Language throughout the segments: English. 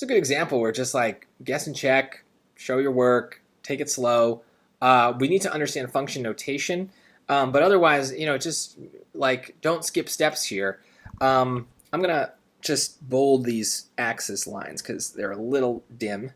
It's a good example where just like guess and check, show your work, take it slow. We need to understand function notation, but otherwise, just like don't skip steps here. I'm gonna just bold these axis lines because they're a little dim,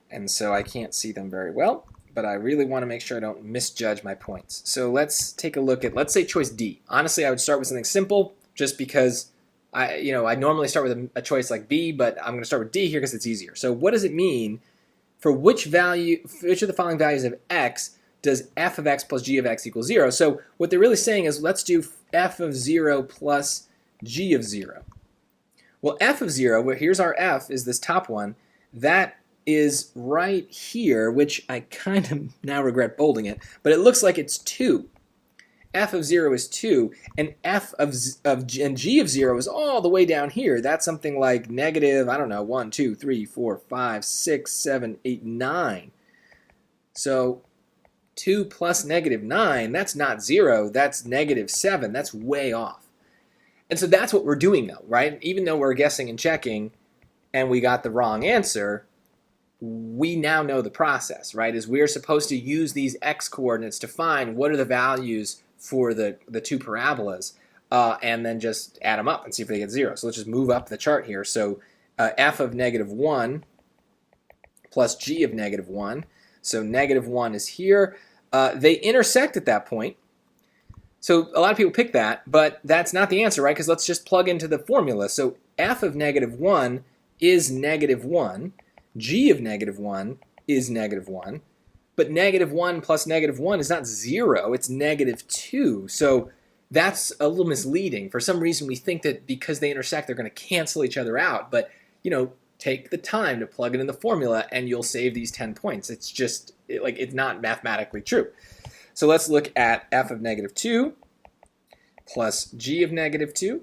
and so I can't see them very well. But I really want to make sure I don't misjudge my points. So let's take a look at, let's say choice D. Honestly, I would start with something simple just because I normally start with a choice like B, but I'm going to start with D here because it's easier. So what does it mean for which of the following values of x does f of x plus g of x equal 0? So what they're really saying is let's do f of 0 plus g of 0. Well, f of 0, well, here's our f, is this top one. That is right here, which I kind of now regret bolding it, but it looks like it's 2. F of 0 is 2, and g of 0 is all the way down here. That's something like negative, I don't know, 1, 2, 3, 4, 5, 6, 7, 8, 9. So 2 plus negative 9, that's not 0, that's negative 7. That's way off. And so that's what we're doing though, right? Even though we're guessing and checking and we got the wrong answer, we now know the process, right? Is we're supposed to use these x coordinates to find what are the values for the two parabolas, and then just add them up and see if they get 0. So let's just move up the chart here. So f of negative 1 plus g of negative 1. So negative 1 is here. They intersect at that point. So a lot of people pick that, but that's not the answer, right? Because let's just plug into the formula. So f of negative 1 is negative 1. G of negative 1 is negative 1, but negative 1 plus negative 1 is not 0, it's negative 2. So that's a little misleading. For some reason, we think that because they intersect, they're going to cancel each other out. But, take the time to plug it in the formula and you'll save these 10 points. It's just, it's not mathematically true. So let's look at f of negative 2 plus g of negative 2.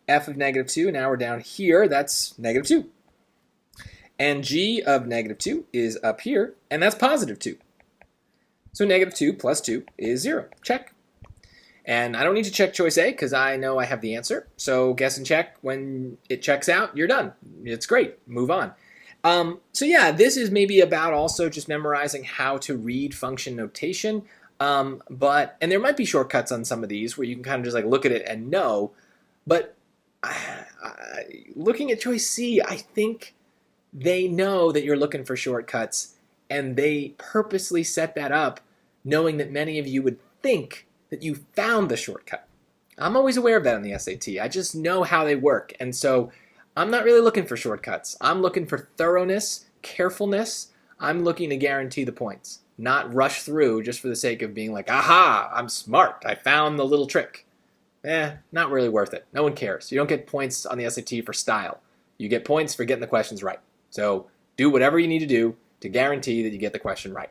F of negative 2, now we're down here, that's negative 2. And g of negative 2 is up here, and that's positive 2. So negative 2 plus 2 is 0. Check. And I don't need to check choice A because I know I have the answer. So guess and check. When it checks out, you're done. It's great. Move on. So yeah, this is maybe about also just memorizing how to read function notation. And there might be shortcuts on some of these where you can kind of just like look at it and know. But looking at choice C, I think they know that you're looking for shortcuts, and they purposely set that up knowing that many of you would think that you found the shortcut. I'm always aware of that on the SAT. I just know how they work, and so I'm not really looking for shortcuts. I'm looking for thoroughness, carefulness. I'm looking to guarantee the points, not rush through just for the sake of being like, aha, I'm smart. I found the little trick. Not really worth it. No one cares. You don't get points on the SAT for style. You get points for getting the questions right. So do whatever you need to do to guarantee that you get the question right.